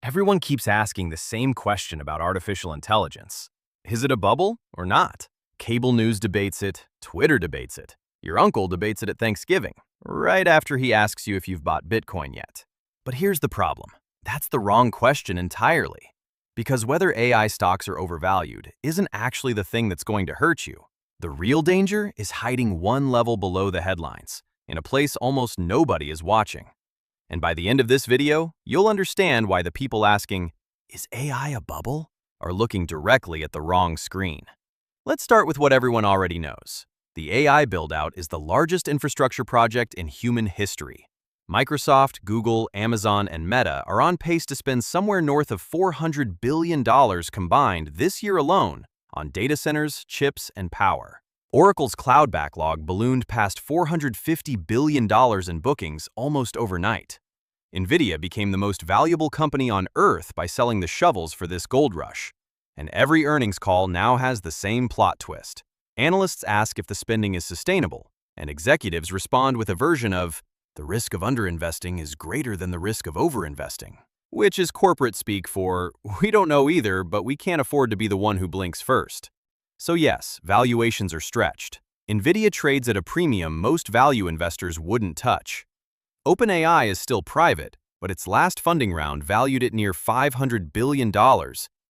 Everyone keeps asking the same question about artificial intelligence. Is it a bubble or not? Cable news debates it, Twitter debates it. Your uncle debates it at Thanksgiving, right after he asks you if you've bought Bitcoin yet. But here's the problem. That's the wrong question entirely. Because whether AI stocks are overvalued isn't actually the thing that's going to hurt you. The real danger is hiding one level below the headlines, in a place almost nobody is watching. And by the end of this video, you'll understand why the people asking, "Is AI a bubble?" are looking directly at the wrong screen. Let's start with what everyone already knows. The AI build-out is the largest infrastructure project in human history. Microsoft, Google, Amazon, and Meta are on pace to spend somewhere north of $400 billion combined this year alone on data centers, chips, and power. Oracle's cloud backlog ballooned past $450 billion in bookings almost overnight. Nvidia became the most valuable company on Earth by selling the shovels for this gold rush. And every earnings call now has the same plot twist. Analysts ask if the spending is sustainable, and executives respond with a version of, "The risk of underinvesting is greater than the risk of overinvesting," which is corporate speak for, "We don't know either, but we can't afford to be the one who blinks first." So yes, valuations are stretched. Nvidia trades at a premium most value investors wouldn't touch. OpenAI is still private, but its last funding round valued it near $500 billion,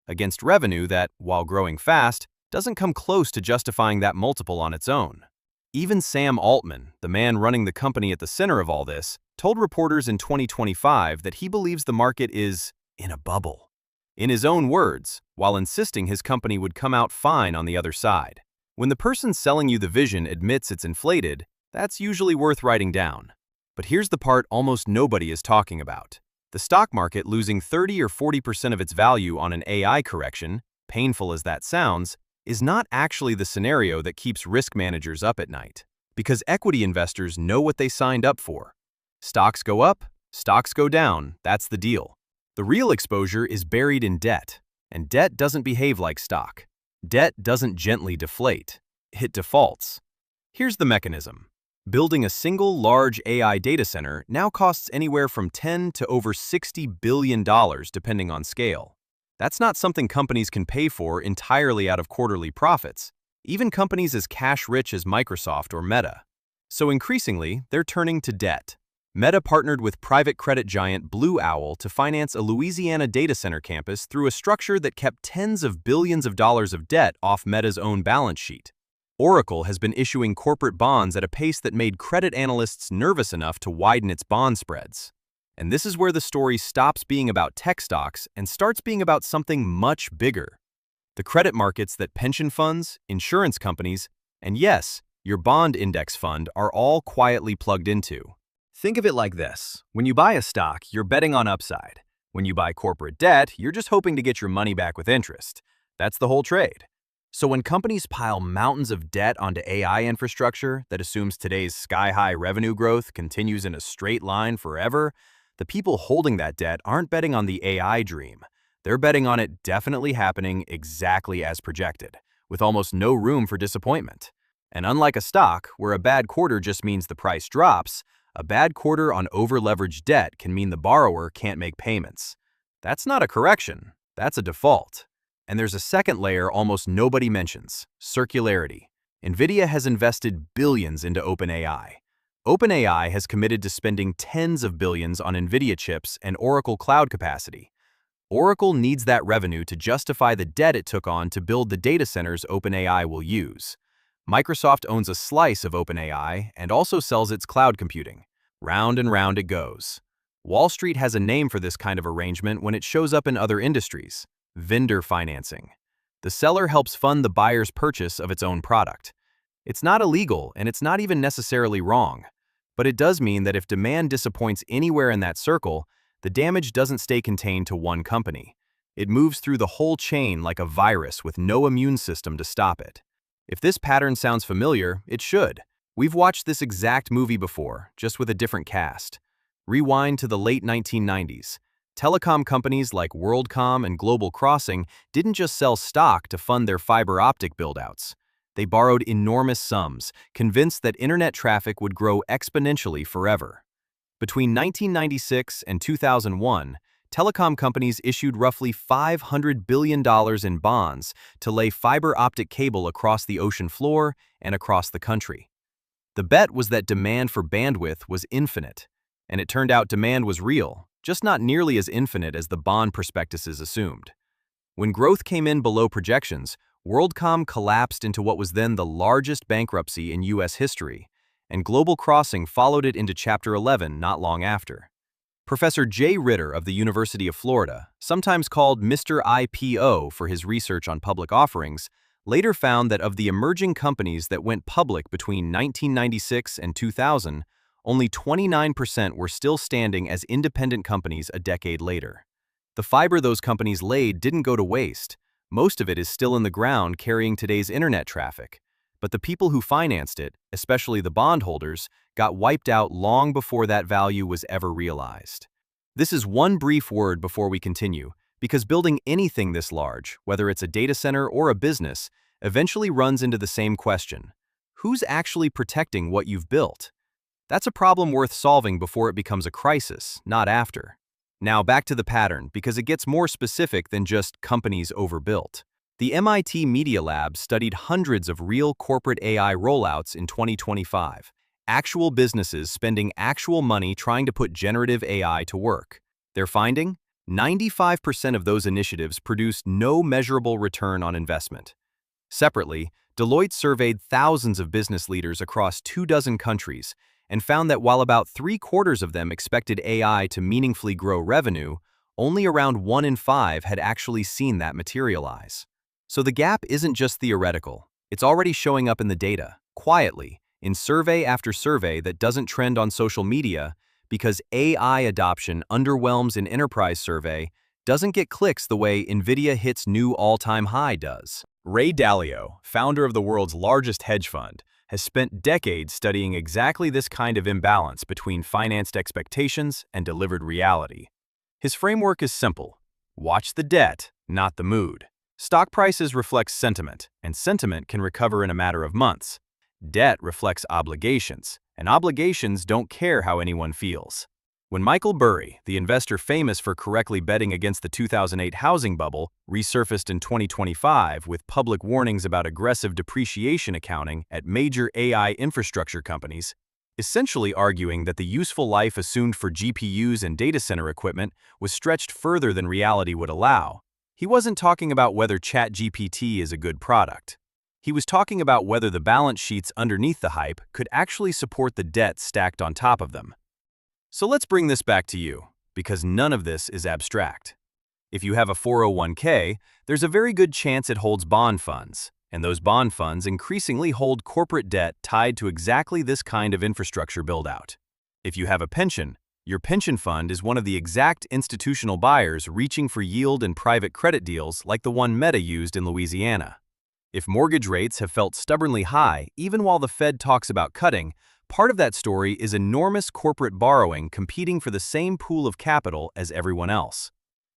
against revenue that, while growing fast, doesn't come close to justifying that multiple on its own. Even Sam Altman, the man running the company at the center of all this, told reporters in 2025 that he believes the market is in a bubble. In his own words, while insisting his company would come out fine on the other side. When the person selling you the vision admits it's inflated, that's usually worth writing down. But here's the part almost nobody is talking about. The stock market losing 30 or 40% of its value on an AI correction, painful as that sounds, is not actually the scenario that keeps risk managers up at night. Because equity investors know what they signed up for. Stocks go up, stocks go down, that's the deal. The real exposure is buried in debt, and debt doesn't behave like stock. Debt doesn't gently deflate, it defaults. Here's the mechanism. Building a single large AI data center now costs anywhere from $10 to over $60 billion depending on scale. That's not something companies can pay for entirely out of quarterly profits, even companies as cash-rich as Microsoft or Meta. So increasingly, they're turning to debt. Meta partnered with private credit giant Blue Owl to finance a Louisiana data center campus through a structure that kept tens of billions of dollars of debt off Meta's own balance sheet. Oracle has been issuing corporate bonds at a pace that made credit analysts nervous enough to widen its bond spreads. And this is where the story stops being about tech stocks and starts being about something much bigger. The credit markets that pension funds, insurance companies, and yes, your bond index fund are all quietly plugged into. Think of it like this. When you buy a stock, you're betting on upside. When you buy corporate debt, you're just hoping to get your money back with interest. That's the whole trade. So when companies pile mountains of debt onto AI infrastructure that assumes today's sky-high revenue growth continues in a straight line forever, the people holding that debt aren't betting on the AI dream. They're betting on it definitely happening exactly as projected, with almost no room for disappointment. And unlike a stock, where a bad quarter just means the price drops, a bad quarter on over-leveraged debt can mean the borrower can't make payments. That's not a correction, that's a default. And there's a second layer almost nobody mentions, circularity. Nvidia has invested billions into OpenAI. OpenAI has committed to spending tens of billions on Nvidia chips and Oracle cloud capacity. Oracle needs that revenue to justify the debt it took on to build the data centers OpenAI will use. Microsoft owns a slice of OpenAI and also sells its cloud computing. Round and round it goes. Wall Street has a name for this kind of arrangement when it shows up in other industries. Vendor financing. The seller helps fund the buyer's purchase of its own product. It's not illegal and it's not even necessarily wrong. But it does mean that if demand disappoints anywhere in that circle, the damage doesn't stay contained to one company. It moves through the whole chain like a virus with no immune system to stop it. If this pattern sounds familiar, it should. We've watched this exact movie before, just with a different cast. Rewind to the late 1990s. Telecom companies like WorldCom and Global Crossing didn't just sell stock to fund their fiber optic buildouts. They borrowed enormous sums, convinced that internet traffic would grow exponentially forever. Between 1996 and 2001, telecom companies issued roughly $500 billion in bonds to lay fiber optic cable across the ocean floor and across the country. The bet was that demand for bandwidth was infinite, and it turned out demand was real, just not nearly as infinite as the bond prospectuses assumed. When growth came in below projections, WorldCom collapsed into what was then the largest bankruptcy in U.S. history, and Global Crossing followed it into Chapter 11 not long after. Professor Jay Ritter of the University of Florida, sometimes called Mr. IPO for his research on public offerings, later found that of the emerging companies that went public between 1996 and 2000, only 29% were still standing as independent companies a decade later. The fiber those companies laid didn't go to waste. Most of it is still in the ground carrying today's internet traffic. But the people who financed it, especially the bondholders, got wiped out long before that value was ever realized. This is one brief word before we continue, because building anything this large, whether it's a data center or a business, eventually runs into the same question. Who's actually protecting what you've built? That's a problem worth solving before it becomes a crisis, not after. Now back to the pattern, because it gets more specific than just companies overbuilt. The MIT Media Lab studied hundreds of real corporate AI rollouts in 2025, actual businesses spending actual money trying to put generative AI to work. Their finding? 95% of those initiatives produced no measurable return on investment. Separately, Deloitte surveyed thousands of business leaders across 24 countries and found that while about 3/4 of them expected AI to meaningfully grow revenue, only around 1 in 5 had actually seen that materialize. So the gap isn't just theoretical, it's already showing up in the data, quietly, in survey after survey that doesn't trend on social media because AI adoption underwhelms in enterprise survey doesn't get clicks the way Nvidia hits new all-time high does. Ray Dalio, founder of the world's largest hedge fund, has spent decades studying exactly this kind of imbalance between financed expectations and delivered reality. His framework is simple. Watch the debt, not the mood. Stock prices reflect sentiment, and sentiment can recover in a matter of months. Debt reflects obligations, and obligations don't care how anyone feels. When Michael Burry, the investor famous for correctly betting against the 2008 housing bubble, resurfaced in 2025 with public warnings about aggressive depreciation accounting at major AI infrastructure companies, essentially arguing that the useful life assumed for GPUs and data center equipment was stretched further than reality would allow, he wasn't talking about whether ChatGPT is a good product. He was talking about whether the balance sheets underneath the hype could actually support the debt stacked on top of them. So let's bring this back to you, because none of this is abstract. If you have a 401k, there's a very good chance it holds bond funds, and those bond funds increasingly hold corporate debt tied to exactly this kind of infrastructure build-out. If you have a pension, your pension fund is one of the exact institutional buyers reaching for yield in private credit deals like the one Meta used in Louisiana. If mortgage rates have felt stubbornly high, even while the Fed talks about cutting, part of that story is enormous corporate borrowing competing for the same pool of capital as everyone else.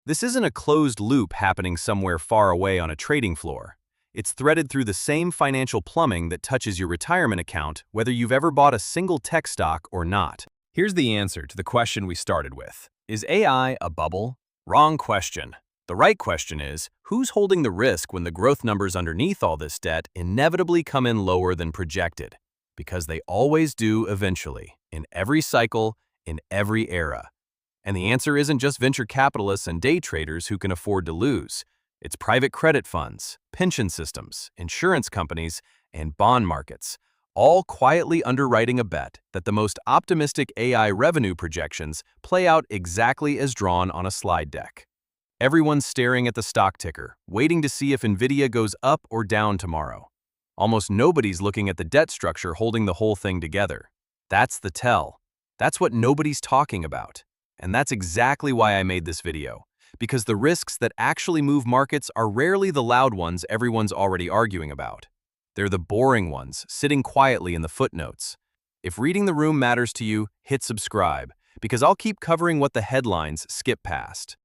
This isn't a closed loop happening somewhere far away on a trading floor. It's threaded through the same financial plumbing that touches your retirement account, whether you've ever bought a single tech stock or not. Here's the answer to the question we started with. Is AI a bubble? Wrong question. The right question is, who's holding the risk when the growth numbers underneath all this debt inevitably come in lower than projected? Because they always do eventually, in every cycle, in every era. And the answer isn't just venture capitalists and day traders who can afford to lose. It's private credit funds, pension systems, insurance companies, and bond markets, all quietly underwriting a bet that the most optimistic AI revenue projections play out exactly as drawn on a slide deck. Everyone's staring at the stock ticker, waiting to see if Nvidia goes up or down tomorrow. Almost nobody's looking at the debt structure holding the whole thing together. That's the tell. That's what nobody's talking about. And that's exactly why I made this video, because the risks that actually move markets are rarely the loud ones everyone's already arguing about. They're the boring ones, sitting quietly in the footnotes. If reading the room matters to you, hit subscribe, because I'll keep covering what the headlines skip past.